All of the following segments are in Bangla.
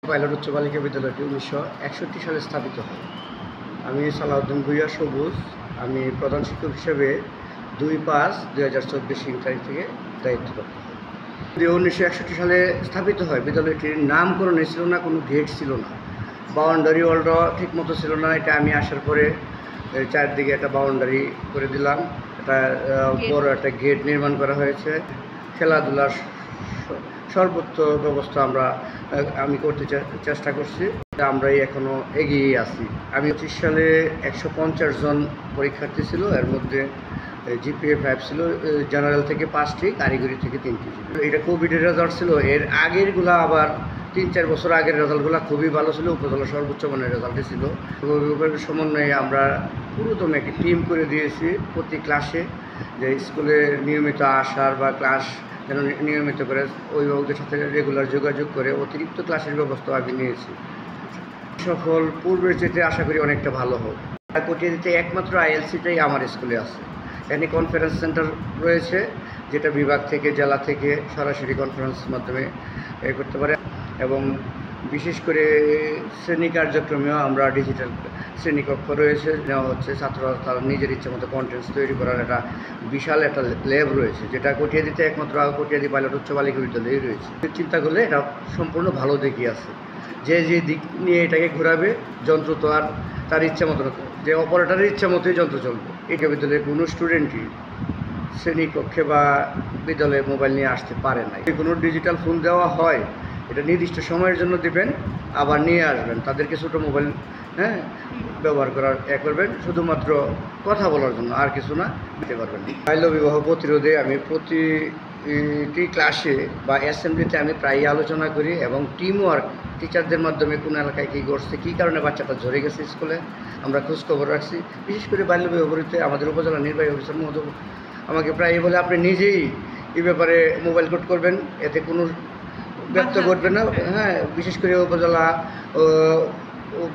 পাইলট উচ্চ বালিকা বিদ্যালয়টি 1961 সালে স্থাপিত হয়। আমি সালাউদ্দিন ভূঁইয়া সবুজ। আমি প্রধান শিক্ষক হিসেবে 2/5/2024 তারিখ থেকে দায়িত্বরত হই। 1961 সালে স্থাপিত হয়। বিদ্যালয়টির নামকরণে ছিল না, কোনো গেট ছিল না, বাউন্ডারি ওয়ালটা ঠিক মতো ছিল না। এটা আমি আসার পরে চারদিকে একটা বাউন্ডারি করে দিলাম, একটা বড় একটা গেট নির্মাণ করা হয়েছে। খেলাধুলার সর্বোচ্চ ব্যবস্থা আমি করতে চেষ্টা করছি। আমরাই এখনও এগিয়ে আছি। আমি 25 সালে 150 জন পরীক্ষার্থী ছিল, এর মধ্যে GPA 5 ছিল, জেনারেল থেকে 5টি, কারিগরি থেকে 3টি ছিল। এটা কোভিডের রেজাল্ট ছিল। এর আগেরগুলো আবার 3-4 বছর আগের রেজাল্টগুলো খুবই ভালো ছিল, উপজেলা সর্বোচ্চ মানের রেজাল্টই ছিল। অভিভাবকের সমন্বয়ে আমরা পুরোদমে একটি টিম করে দিয়েছি প্রতি ক্লাসে, যে স্কুলে নিয়মিত আসার বা ক্লাস যেন নিয়মিত করে অভিভাবকদের সাথে রেগুলার যোগাযোগ করে অতিরিক্ত ক্লাসের ব্যবস্থা আমি নিয়েছি। সফল পূর্বের চেয়ে আশা করি অনেকটা ভালো হোক। কটিয়াদীতে একমাত্র ILCটাই আমার স্কুলে আছে। এখানে কনফারেন্স সেন্টার রয়েছে, যেটা বিভাগ থেকে, জেলা থেকে সরাসরি কনফারেন্সের মাধ্যমে করতে পারে। এবং বিশেষ করে শ্রেণী কার্যক্রমেও আমরা ডিজিটাল শ্রেণীকক্ষ রয়েছে, নেওয়া হচ্ছে। ছাত্ররা তারা নিজের ইচ্ছে মতো কন্টেন্টস তৈরি করার একটা বিশাল একটা ল্যাব রয়েছে, যেটা কটিয়াদীতে একমাত্র কটিয়াদী পাইলট উচ্চ বালিকা বিদ্যালয়ে রয়েছে। চিন্তা করলে এটা সম্পূর্ণ ভালো দিকই আছে। যে দিক নিয়ে এটাকে ঘোরাবে, যন্ত্র তো আর তার ইচ্ছা মতো, যে অপারেটরের ইচ্ছা মতোই যন্ত্র চলবে। এই বিদ্যালয়ে কোনো স্টুডেন্টই শ্রেণীকক্ষে বা বিদ্যালয়ে মোবাইল নিয়ে আসতে পারে না। কোনো ডিজিটাল ফোন দেওয়া হয়, এটা নির্দিষ্ট সময়ের জন্য দেবেন, আবার নিয়ে আসবেন। তাদেরকে ছোটো মোবাইল ব্যবহার করবেন, শুধুমাত্র কথা বলার জন্য, আর কিছু না দিতে পারবেন। বাল্য বিবাহ প্রতিরোধে আমি প্রতিটি ক্লাসে বা অ্যাসেম্বলিতে আমি প্রায়ই আলোচনা করি, এবং টিম ওয়ার্ক টিচারদের মাধ্যমে কোন এলাকায় কী ঘটছে, কী কারণে বাচ্চাটা ঝরে গেছে স্কুলে, আমরা খোঁজখবর রাখছি। বিশেষ করে বাল্য বিবাহ বিরুদ্ধে আমাদের উপজেলা নির্বাহী অফিসার মহোদয় আমাকে প্রায়ই বলে, আপনি নিজেই এই ব্যাপারে মোবাইল কোড করবেন, এতে কোনো ব্যর্থ ঘটবে না। বিশেষ করে উপজেলা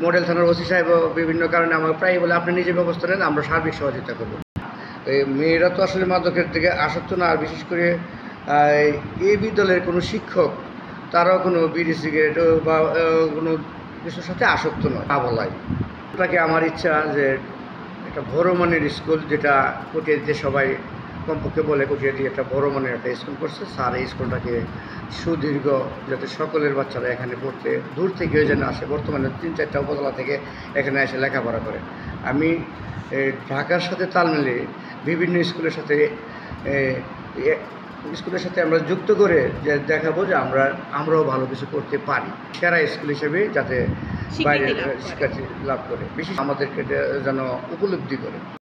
মডেল থানার ওসি সাহেব বিভিন্ন কারণে আমাকে প্রায়ই বলে, আপনি নিজে ব্যবস্থা নেন, আমরা সার্বিক সহযোগিতা করব। এই মেয়েরা তো আসলে মাদকের দিকে আসক্ত না। আর বিশেষ করে এই বিদ্যালয়ের কোনো শিক্ষক তারাও কোনো বিড়ি সিগারেট বা কোনো কিছুর সাথে আসক্ত নয়, তা বলাই। ওটাকে আমার ইচ্ছা যে একটা বড় মানের স্কুল, যেটা কটিয়াদীতে সবাই কমপক্ষে বলে কটিয়াদী একটা বড় মানের একটা স্কুল করছে। স্যার এই স্কুলটাকে সুদীর্ঘ, যাতে সকলের বাচ্চারা এখানে পড়তে দূর থেকে যেন আসে। বর্তমানে 3-4টা উপজেলা থেকে এখানে এসে লেখাপড়া করে। আমি ঢাকার সাথে তাল মিলিয়ে বিভিন্ন স্কুলের সাথে আমরা যুক্ত করে যে দেখাবো যে আমরাও ভালো কিছু করতে পারি, সেরা স্কুল হিসেবে যাতে বাইরে শিক্ষার্থী লাভ করে, বিশেষ আমাদেরকে যেন উপলব্ধি করে।